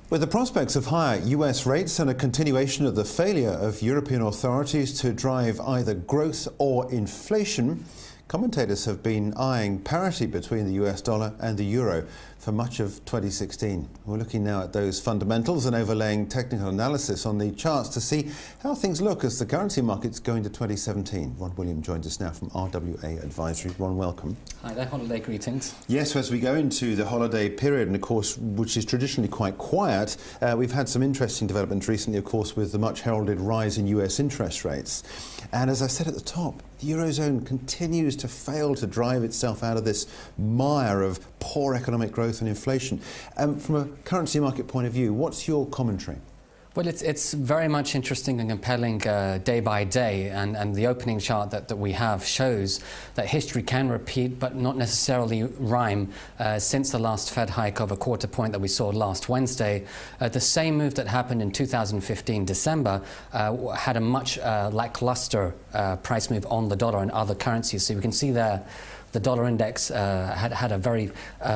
With the prospects of higher US rates and a continuation of the failure of European authorities to drive either growth or inflation, commentators have been eyeing parity between the US dollar and the euro for much of 2016. We're looking now at those fundamentals and overlaying technical analysis on the charts to see how things look as the currency markets go into 2017. Ron William joins us now from RWA Advisory. Ron, welcome. Hi there, holiday greetings. Yes, as we go into the holiday period, and of course, which is traditionally quite quiet, we've had some interesting developments recently, of course, with the much heralded rise in US interest rates. And as I said at the top, the Eurozone continues to fail to drive itself out of this mire of poor economic growth and inflation. From a currency market point of view, what's your commentary? Well, it's very much interesting and compelling day by day, and the opening chart that we have shows that history can repeat but not necessarily rhyme. Since the last Fed hike of a quarter point that we saw last Wednesday, the same move that happened in 2015 December had a much lackluster price move on the dollar and other currencies. So you can see there the dollar index had a very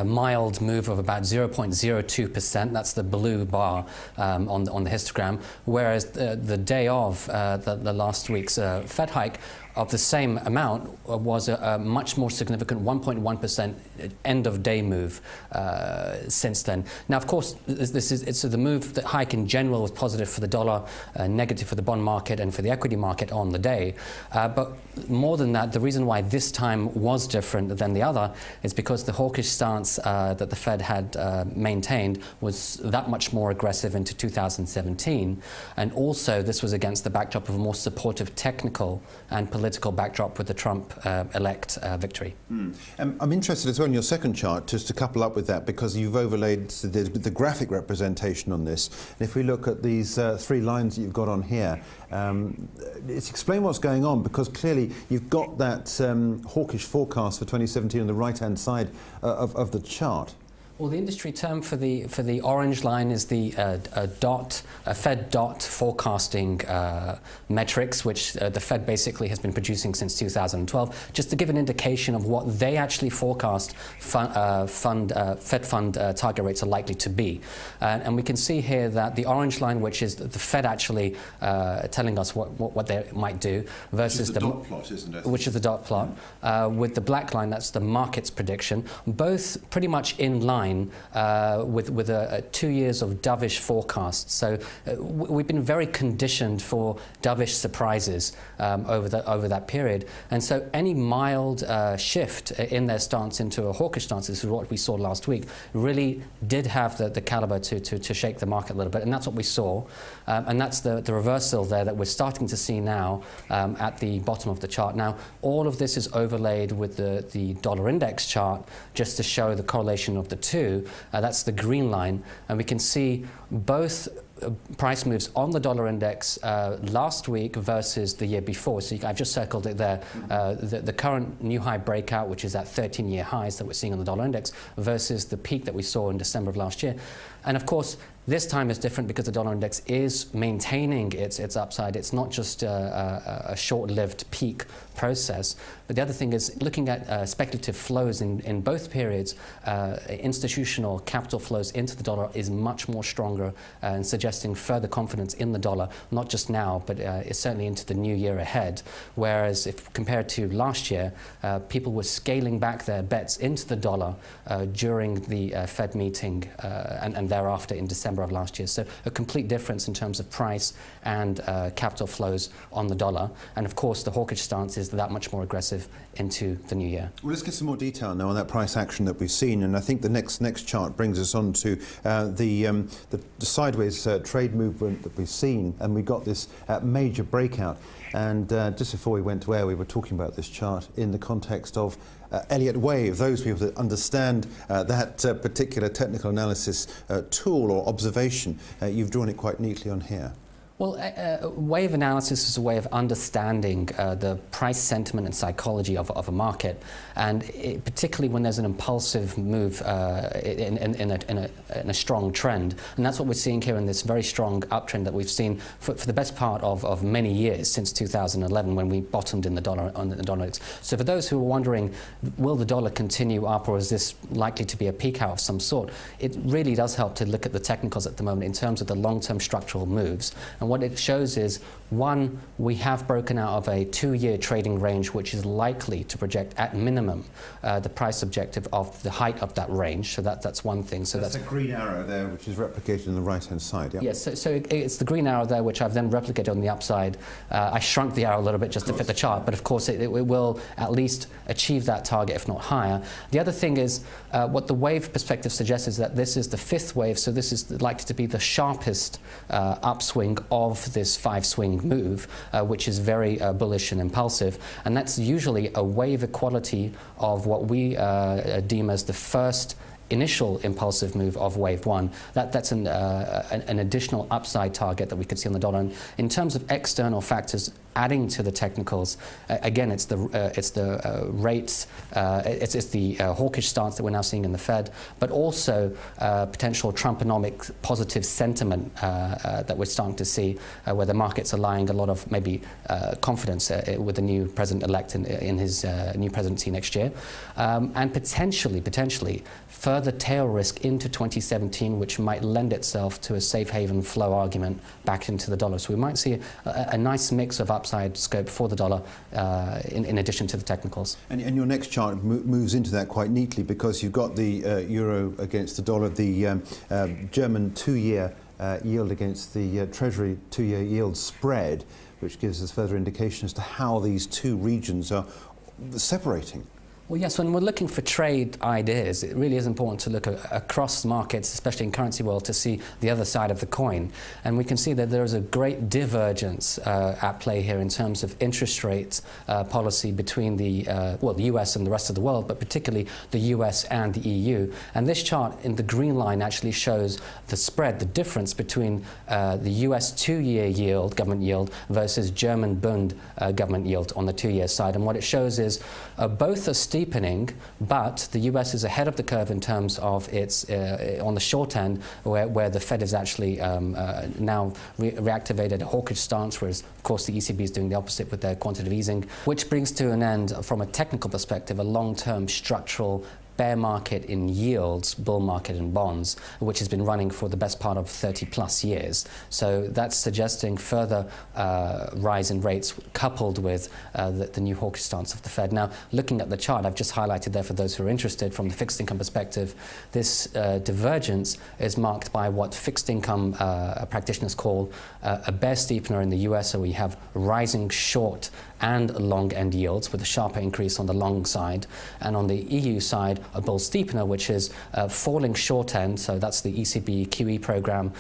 mild move of about 0.02%. That's the blue bar on the histogram. Whereas the day of the last week's Fed hike of the same amount was a much more significant 1.1% end of day move since then. Now, of course, it's the move, the hike in general was positive for the dollar, negative for the bond market and for the equity market on the day. But more than that, the reason why this time was different than the other is because the hawkish stance that the Fed had maintained was that much more aggressive into 2017. And also, this was against the backdrop of a more supportive technical and political backdrop with the Trump-elect victory. I'm interested as well in your second chart, just to couple up with that, because you've overlaid the graphic representation on this. And if we look at these three lines that you've got on here, explain what's going on, because clearly you've got that hawkish forecast for 2017 on the right-hand side of the chart. Well, the industry term for the orange line is the Fed dot forecasting metrics, which the Fed basically has been producing since 2012, just to give an indication of what they actually forecast Fed fund target rates are likely to be. And we can see here that the orange line, which is the Fed actually telling us what they might do, versus the dot plot, isn't it? Which is the dot plot. With the black line, that's the market's prediction, both pretty much in line with 2 years of dovish forecasts. So we've been very conditioned for dovish surprises over that period. And so any mild shift in their stance into a hawkish stance, this is what we saw last week, really did have the caliber to shake the market a little bit. And that's what we saw. And that's the reversal there that we're starting to see now at the bottom of the chart. Now, all of this is overlaid with the dollar index chart just to show the correlation of the two. That's the green line, and we can see both price moves on the dollar index last week versus the year before. So I've just circled it there. The current new high breakout, which is at 13-year highs that we're seeing on the dollar index, versus the peak that we saw in December of last year. And of course, this time is different because the dollar index is maintaining its upside. It's not just a short-lived peak process. But the other thing is looking at speculative flows in both periods. Institutional capital flows into the dollar is much more stronger and suggesting further confidence in the dollar, not just now, but certainly into the new year ahead. Whereas if compared to last year, people were scaling back their bets into the dollar during the Fed meeting and thereafter in December of last year. So a complete difference in terms of price and capital flows on the dollar. And of course, the hawkish stance is that much more aggressive into the new year. Well, let's get some more detail now on that price action that we've seen. And I think the next chart brings us on to the sideways trade movement that we've seen. And we got this major breakout. And just before we went to air, we were talking about this chart in the context of Elliott Wave. Those people that understand that particular technical analysis tool or observation, you've drawn it quite neatly on here. Well, wave analysis is a way of understanding the price sentiment and psychology of a market, and particularly when there's an impulsive move in a strong trend. And that's what we're seeing here in this very strong uptrend that we've seen for the best part of many years, since 2011 when we bottomed in the dollar on the dollar index. So for those who are wondering, will the dollar continue up, or is this likely to be a peak out of some sort, it really does help to look at the technicals at the moment in terms of the long-term structural moves. And what it shows is, one, we have broken out of a 2-year trading range, which is likely to project at minimum the price objective of the height of that range. So that's one thing. So that's a green arrow there, which is replicated on the right-hand side. Yeah? Yes, so it's the green arrow there, which I've then replicated on the upside. I shrunk the arrow a little bit just to fit the chart, but of course it will at least achieve that target, if not higher. The other thing is, what the wave perspective suggests is that this is the 5th wave, so this is likely to be the sharpest upswing of this 5-swing move, which is very bullish and impulsive. And that's usually a wave equality of what we deem as the first initial impulsive move of wave 1. That's an additional upside target that we could see on the dollar. And in terms of external factors adding to the technicals, again, it's the rates, it's the hawkish stance that we're now seeing in the Fed, but also potential Trumponomic positive sentiment that we're starting to see, where the markets are lying a lot of maybe confidence with the new president-elect in his new presidency next year, and potentially further tail risk into 2017, which might lend itself to a safe haven flow argument back into the dollar. So we might see a nice mix of upside scope for the dollar in addition to the technicals. And your next chart moves into that quite neatly, because you've got the euro against the dollar, the German 2-year yield against the Treasury 2-year yield spread, which gives us further indication as to how these two regions are separating. Well, yes, when we're looking for trade ideas, it really is important to look across markets, especially in currency world, to see the other side of the coin. And we can see that there is a great divergence at play here in terms of interest rate policy between the US and the rest of the world, but particularly the US and the EU. And this chart in the green line actually shows the spread, the difference between the US 2-year yield, government yield, versus German Bund government yield on the 2-year side. And what it shows is both are steepening, but the US is ahead of the curve in terms of its on the short end, where the Fed is actually now reactivated a hawkish stance, whereas of course the ECB is doing the opposite with their quantitative easing, which brings to an end, from a technical perspective, a long-term structural bear market in yields, bull market in bonds, which has been running for the best part of 30+ years. So that's suggesting further rise in rates coupled with the new hawkish stance of the Fed. Now, looking at the chart, I've just highlighted there for those who are interested from the fixed income perspective, this divergence is marked by what fixed income practitioners call a bear steepener in the US, so we have rising short and long end yields with a sharper increase on the long side, and on the EU side a bull steepener, which is falling short end, so that's the ECB QE program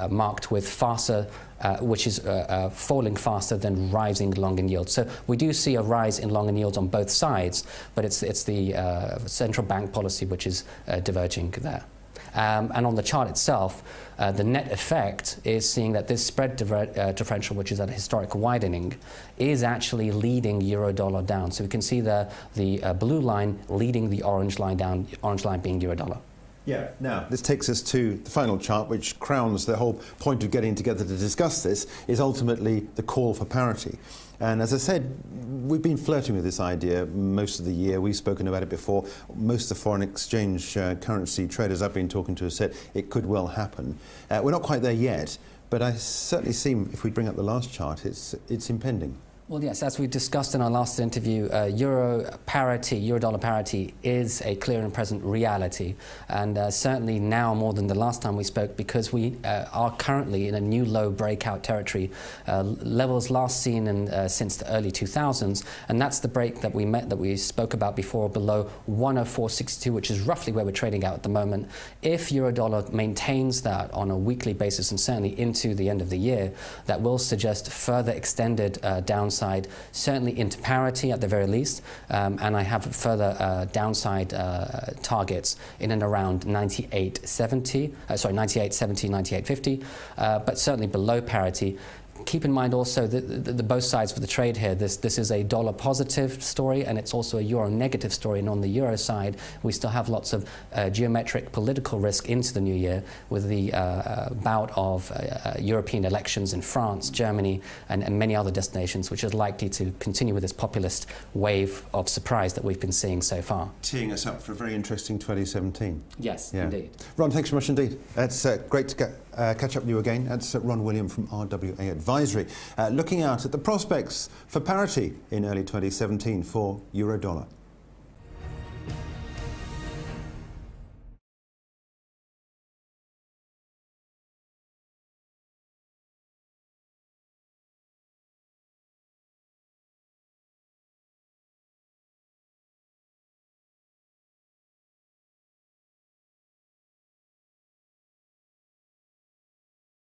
marked with faster which is falling faster than rising long end yields. So we do see a rise in long end yields on both sides, but it's the central bank policy which is diverging there. And on the chart itself, the net effect is seeing that this spread differential, which is at a historic widening, is actually leading euro-dollar down. So we can see the blue line leading the orange line down, orange line being euro-dollar. Yeah, now this takes us to the final chart, which crowns the whole point of getting together to discuss this, is ultimately the call for parity. And as I said, we've been flirting with this idea most of the year. We've spoken about it before. Most of the foreign exchange currency traders I've been talking to have said it could well happen. We're not quite there yet, but I certainly seem, if we bring up the last chart, it's impending. Well, yes, as we discussed in our last interview, euro parity, euro-dollar parity is a clear and present reality, and certainly now more than the last time we spoke, because we are currently in a new low breakout territory, levels last seen since the early 2000s, and that's the break that we spoke about before, below 104.62, which is roughly where we're trading out at the moment. If euro-dollar maintains that on a weekly basis, and certainly into the end of the year, that will suggest further extended downside downside, certainly into parity at the very least, and I have further downside targets in and around 98.70, 98.50, but certainly below parity. Keep in mind also that the both sides for the trade here, this is a dollar positive story and it's also a euro negative story, and on the euro side we still have lots of geometric political risk into the new year with the bout of European elections in France, Germany and many other destinations, which is likely to continue with this populist wave of surprise that we've been seeing so far. Teeing us up for a very interesting 2017. Yes, yeah. Indeed. Ron, thanks very much indeed. It's great to catch up with you again. That's Ron William from RWA Advisory, looking out at the prospects for parity in early 2017 for euro dollar.